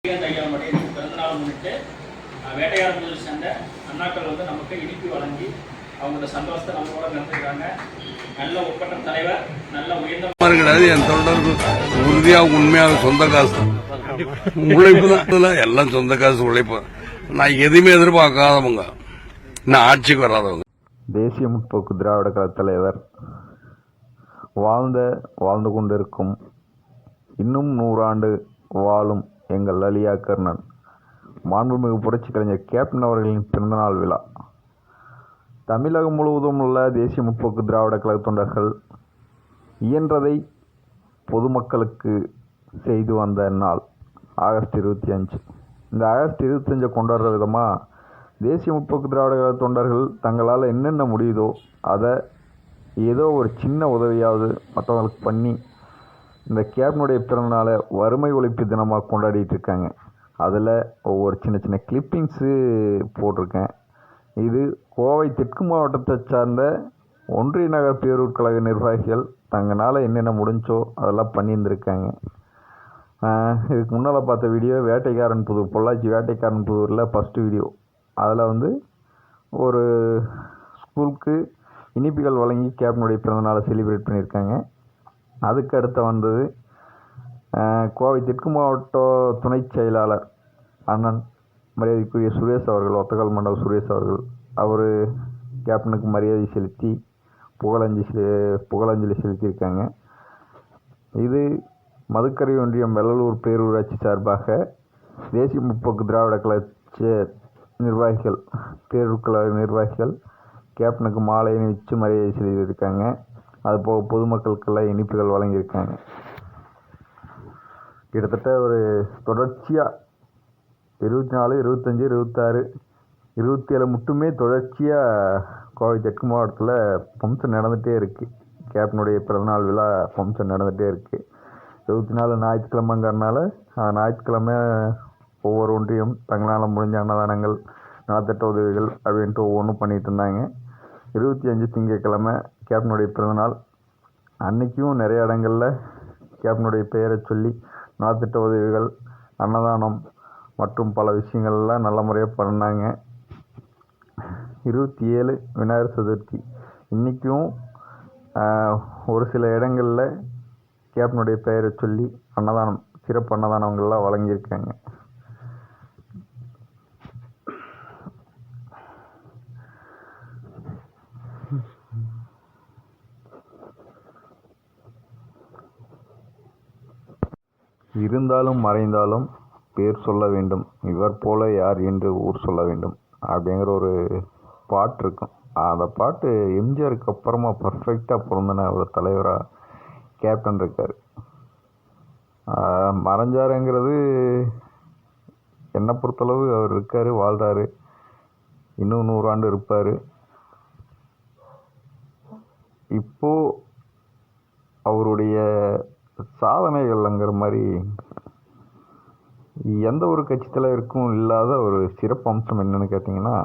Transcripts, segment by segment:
ஐயாவுடைய பிறந்தநாள் முன்னிட்டு வேட்டையாடுவதில் சேர்ந்த அண்ணாக்கள் வந்து நமக்கு இனிப்பு வழங்கி அவங்களோட சந்தோஷத்தை நம்மளோட நடந்துக்கிறாங்க. நல்ல உட்பட்ட தலைவர், நல்ல உயர்ந்த கிடையாது. என் தொண்டர்கள் உறுதியாக உண்மையாக சொந்த காசு உழைப்பு தான், எல்லாம் சொந்த காசு உழைப்பு. நான் எதுவுமே எதிர்பார்க்காதவங்க, நான் ஆட்சிக்கு வராதவங்க. தேசிய முற்போக்கு திராவிட கழக தலைவர் வாழ்ந்து கொண்டிருக்கும், இன்னும் 100 ஆண்டு வாழும் எங்கள் லலியா கர்ணன் மாண்புமிகு புரட்சி கலைஞர் கேப்டன் அவர்களின் பிறந்தநாள் விழா. தமிழகம் முழுவதும் உள்ள தேசிய முற்போக்கு திராவிட கழக தொண்டர்கள் இயன்றதை பொதுமக்களுக்கு செய்து வந்த நாள் ஆகஸ்ட் 25. இந்த ஆகஸ்ட் 25 கொண்டாடுற விதமாக தேசிய முற்போக்கு திராவிட கழக தொண்டர்கள் தங்களால் என்னென்ன முடியுதோ அதை ஏதோ ஒரு சின்ன உதவியாவது மற்றவங்களுக்கு பண்ணி இந்த கேப்டனுடைய பிறந்தநாளை வறுமை ஒழிப்பு தினமாக கொண்டாடிட்டு இருக்காங்க. அதில் ஒவ்வொரு சின்ன சின்ன கிளிப்பிங்ஸு போட்டிருக்கேன். இது கோவை தெற்கு மாவட்டத்தை சார்ந்த ஒன்றிய நகர் பேரூர் கழக நிர்வாகிகள் தங்களால் என்னென்ன முடிஞ்சோ அதெல்லாம் பண்ணியிருந்திருக்காங்க. இதுக்கு முன்னால் பார்த்த வீடியோ வேட்டைக்காரன் புதூர், பொள்ளாச்சி வேட்டைக்காரன் புதூரில் ஃபஸ்ட்டு வீடியோ. அதில் வந்து ஒரு ஸ்கூலுக்கு இனிப்புகள் வழங்கி கேப்டனுடைய பிறந்தநாளை செலிப்ரேட் பண்ணியிருக்காங்க. அதுக்கு அடுத்து வந்தது கோவை தெற்கு மாவட்ட துணை செயலாளர் அண்ணன் மரியாதைக்குரிய சுரேஷ் அவர்கள், ஒத்தக்கால் மண்டல சுரேஷ் அவர்கள். அவர் கேப்டனுக்கு மரியாதை செலுத்தி புகழஞ்சலி செலுத்தியிருக்காங்க. இது மதுக்கரை ஒன்றியம் வெள்ளலூர் பேரூராட்சி சார்பாக தேசிய முற்போக்கு திராவிட கழக நிர்வாகிகள், பேரூர் கழக நிர்வாகிகள் கேப்டனுக்கு மாலை அணிவித்து மரியாதை செலுத்தியிருக்காங்க. அதுபோக பொதுமக்களுக்கெல்லாம் இனிப்புகள் வழங்கியிருக்காங்க. கிட்டத்தட்ட ஒரு தொடர்ச்சியாக 24, 25, 26, 27 மட்டுமே தொடர்ச்சியாக கோவை தெற்கு மாவட்டத்தில் ஃபங்க்ஷன் நடந்துகிட்டே இருக்குது. கேப்டனுடைய பிறந்தநாள் விழா ஃபங்க்ஷன் நடந்துகிட்டே இருக்குது. 24 ஞாயிற்றுக்கிழமைங்கிறனால ஞாயிற்றுக்கிழமை ஒவ்வொரு ஒன்றியம் தங்களால் முடிஞ்ச அன்னதானங்கள், நலத்திட்ட உதவிகள் அப்படின்ட்டு ஒவ்வொன்றும் பண்ணிகிட்டு இருந்தாங்க. 25 திங்கட்கிழமை கேப்டனுடைய பிறந்தநாள். அன்றைக்கும் நிறைய இடங்களில் கேப்டனுடைய பெயரை சொல்லி நலத்திட்ட உதவிகள், அன்னதானம் மற்றும் பல விஷயங்கள்லாம் நல்ல முறையாக பண்ணாங்க. 27 விநாயகர் சதுர்த்தி. இன்றைக்கும் ஒரு சில இடங்களில் கேப்டனுடைய பெயரை சொல்லி அன்னதானம், சிறப்பு அன்னதானங்கள்லாம் வழங்கியிருக்காங்க. இருந்தாலும் மறைந்தாலும் பேர் சொல்ல வேண்டும், இவர் போல யார் என்று ஊர் சொல்ல வேண்டும் அப்படிங்கிற ஒரு பாட்டு இருக்கும். அந்த பாட்டு எம்ஜிஆருக்கு அப்புறமா பர்ஃபெக்டாக பொருந்தின ஒரு தலைவராக கேப்டன் இருக்கார். மறைஞ்சாருங்கிறது என்னை பொறுத்தளவு அவர் இருக்கார், வாழ்கிறாரு, இன்னும் 100 ஆண்டு இருப்பார். இப்போது அவருடைய சாதனைகள்ங்கிற மாதிரி எந்த ஒரு கட்சி தலைவருக்கும் இல்லாத ஒரு சிறப்பு அம்சம் என்னன்னு கேட்டிங்கன்னா,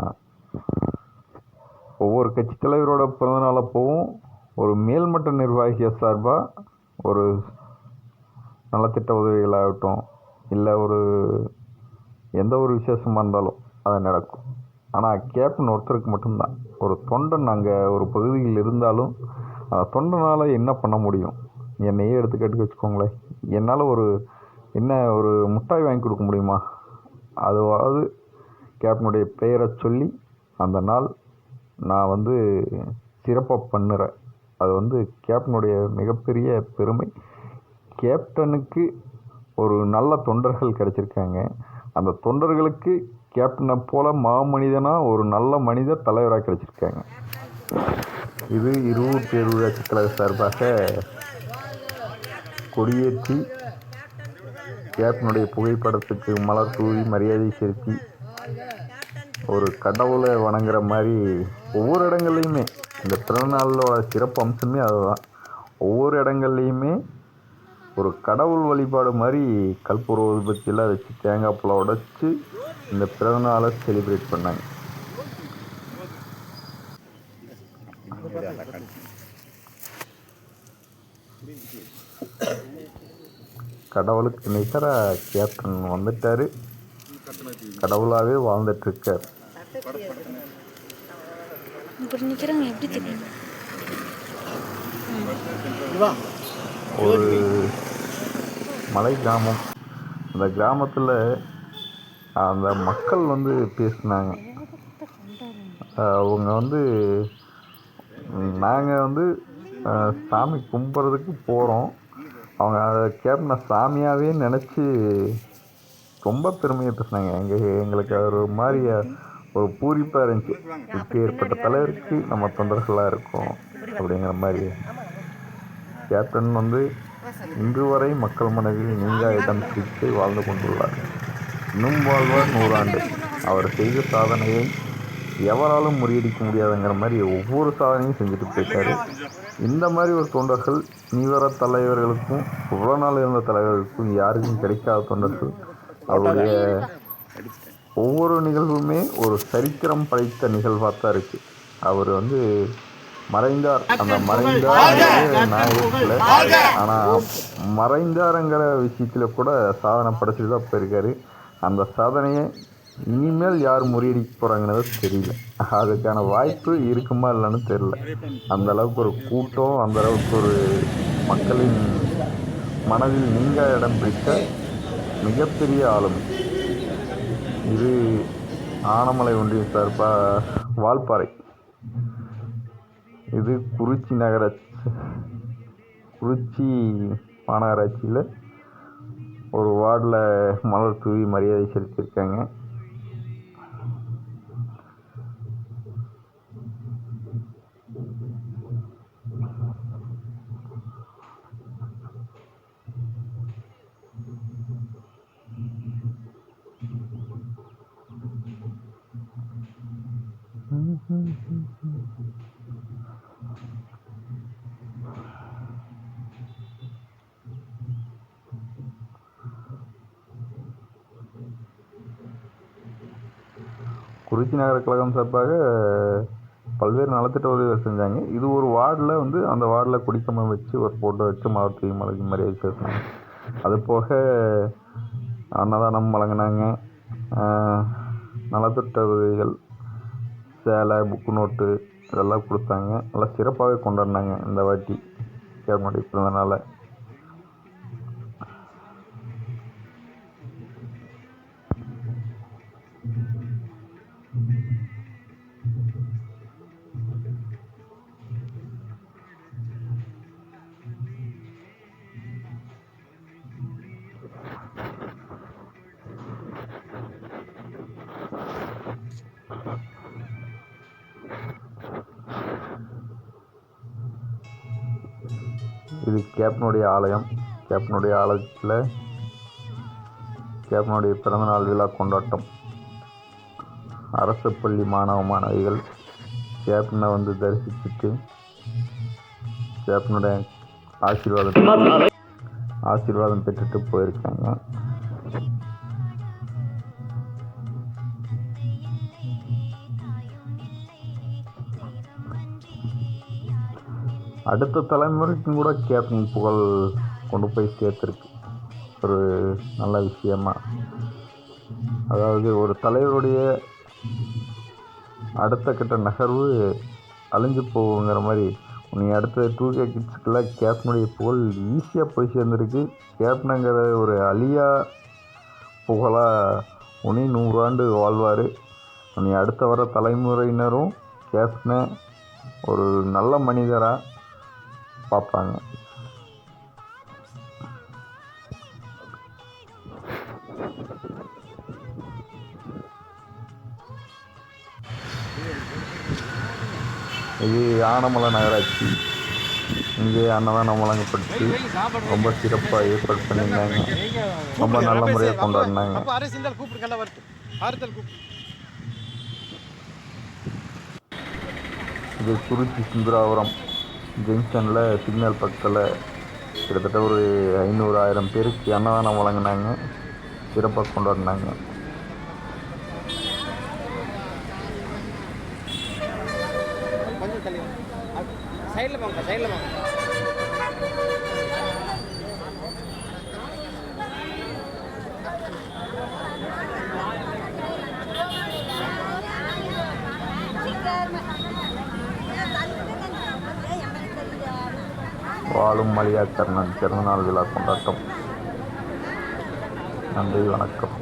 ஒவ்வொரு கட்சி தலைவரோட பிறந்தநாள் அப்போவும் ஒரு மேல்மட்ட நிர்வாகிய சார்பாக ஒரு நலத்திட்ட உதவிகளாகட்டும், இல்லை எந்த ஒரு விசேஷமாக இருந்தாலும் அது நடக்கும். ஆனால் கேப்டன் ஒருத்தருக்கு மட்டும்தான். ஒரு தொண்டன் அங்கே ஒரு பகுதியில் இருந்தாலும் அந்த தொண்டனால் என்ன பண்ண முடியும்? என்னையே எடுத்துக்கிட்டு வச்சுக்கோங்களேன், என்னால் ஒரு முட்டாய் வாங்கி கொடுக்க முடியுமா? அதுவாவது கேப்டனுடைய பெயரை சொல்லி அந்த நாள் நான் சிறப்பாக பண்ணுறேன். அது கேப்டனுடைய மிகப்பெரிய பெருமை. கேப்டனுக்கு ஒரு நல்ல தொண்டர்கள் கிடச்சிருக்காங்க. அந்த தொண்டர்களுக்கு கேப்டனை போல மாமனிதனாக ஒரு நல்ல மனித தலைவராக கிடச்சிருக்காங்க. இது இருவூர் பேரூராட்சி கழக சார்பாக கொடியேற்றி கேப்டனுடைய புகைப்படத்துக்கு மலர் தூவி மரியாதை செலுத்தி ஒரு கடவுளை வணங்குற மாதிரி ஒவ்வொரு இடங்கள்லையுமே, இந்த பிறந்தநாளோட சிறப்பு அம்சமே அதுதான். ஒவ்வொரு இடங்கள்லையுமே ஒரு கடவுள் வழிபாடு மாதிரி கற்பூர ஊதுபத்தியெல்லாம் வச்சு தேங்காய் பழம் உடைச்சி இந்த பிறந்தநாளை செலிப்ரேட் பண்ணாங்க. கடவுளுக்கு நிகராக கேப்டன் வந்துட்டார், கடவுளாகவே வாழ்ந்துட்டுருக்கார். ஒரு மலை கிராமம், அந்த கிராமத்தில் அந்த மக்கள் பேசினாங்க. அவங்க நாங்கள் சாமி கும்பிட்றதுக்கு போகிறோம், அவங்க அதை கேப்டனை சாமியாகவே நினச்சி ரொம்ப பெருமையாக பேசினாங்க. எங்களுக்கு ஒரு மாதிரி ஒரு பூரிப்பாக இருந்துச்சு. இப்படி ஏற்பட்ட தலைவருக்கு நம்ம தொண்டர்களாக இருக்கோம் அப்படிங்கிற மாதிரி. கேப்டன் இன்று வரை மக்கள் மனதில் நீங்கா இடம் பிடித்து வாழ்ந்து கொண்டுள்ளார். இன்னும் வாழ்வார் 100 ஆண்டு. அவர் செய்த சாதனையை எவராலும் முறியடிக்க முடியாதுங்கிற மாதிரி ஒவ்வொரு சாதனையும் செஞ்சுட்டு போயிட்டாரு. இந்த மாதிரி ஒரு தொண்டர்கள் இனிவர தலைவர்களுக்கும் இவ்வளோ நாள் இருந்த தலைவர்களுக்கும் யாருக்கும் கிடைக்காத தொண்டர்கள். அவருடைய ஒவ்வொரு நிகழ்வுமே ஒரு சரித்திரம் படைத்த நிகழ்வாக தான் இருக்குது. அவர் மறைந்தார், அந்த மறைந்தார் நாயகத்தில், ஆனால் மறைந்தாருங்கிற விஷயத்தில் கூட சாதனை படைச்சிட்டு தான் போயிருக்காரு. அந்த சாதனையை இனிமேல் யார் முறியடிக்க போகிறாங்கன்னு தெரியல. அதுக்கான வாய்ப்பு இருக்குமா இல்லைன்னு தெரியல. அந்தளவுக்கு ஒரு கூட்டம், அந்தளவுக்கு ஒரு மக்களின் மனதில் நீங்கா இடம் பிடித்த மிகப்பெரிய ஆளுமை. இது ஆனமலை ஒன்றியம் சார்பாக வால்பாறை, இது குறிச்சி மாநகராட்சியில் ஒரு வார்டில் மலர் தூவி மரியாதை செலுத்தியிருக்காங்க. குறிச்சி நகர கழகம் சார்பாக பல்வேறு நலத்திட்ட உதவிகள் செஞ்சாங்க. இது ஒரு வார்டில் அந்த வார்டில் குடிக்கம்பம் வச்சு ஒரு ஃபோட்டோ வச்சு மலர்த்தி மரியாதை செலுத்தினாங்க. அது போக அன்னதானம் வழங்கினாங்க, நலத்திட்ட உதவிகள், சேலை, புக்கு நோட்டு இதெல்லாம் கொடுத்தாங்க. நல்லா சிறப்பாகவே கொண்டாடினாங்க இந்த வாட்டி கேப்டனுடைய பிறந்தநாளை. இது கேப்டனுடைய ஆலயம். கேப்டனுடைய ஆலயத்தில் கேப்டனுடைய பிறந்தநாள் விழா கொண்டாட்டம். அரசு பள்ளி மாணவ மாணவிகள் கேப்டனை தரிசிச்சுட்டு கேப்டனுடைய ஆசீர்வாதம் பெற்றுட்டு போயிருக்காங்க. அடுத்த தலைமுறைக்கும் கூட கேப்டன் புகழ் கொண்டு போய் சேர்த்துருக்கு. ஒரு நல்ல விஷயமா, அதாவது ஒரு தலைவருடைய அடுத்த கட்ட நகர்வு அழிஞ்சு போகுங்கிற மாதிரி அடுத்த 2K கிட்ஸுக்கெல்லாம் கேப்டனுடைய புகழ் ஈஸியாக போய் சேர்ந்துருக்கு. கேப்டனுங்கிற ஒரு அழியா புகழாக 100 ஆண்டு வாழ்வார். அடுத்த வர தலைமுறையினரும் கேப்டனை ஒரு நல்ல மனிதராக பார்ப்பாங்க. இது ஆனமலை நகராட்சி. இங்கே அன்னதானம் வழங்கப்பட்டு ரொம்ப சிறப்பாக ஏற்பாடு பண்ணியிருந்தாங்க. ரொம்ப நல்ல முறையாக கொண்டாடினாங்க. இது குறிச்சி சுந்தராபுரம் ஜங்ஷனில் சிக்னல் பக்கத்தில் கிட்டத்தட்ட ஒரு 500-1000 பேருக்கு அன்னதானம் வழங்கினாங்க, சிறப்பாக கொண்டாடினாங்க. வாழும் மலையா கர்ணன் பிறந்தநாள் விழா கொண்டாட்டம். நன்றி, வணக்கம்.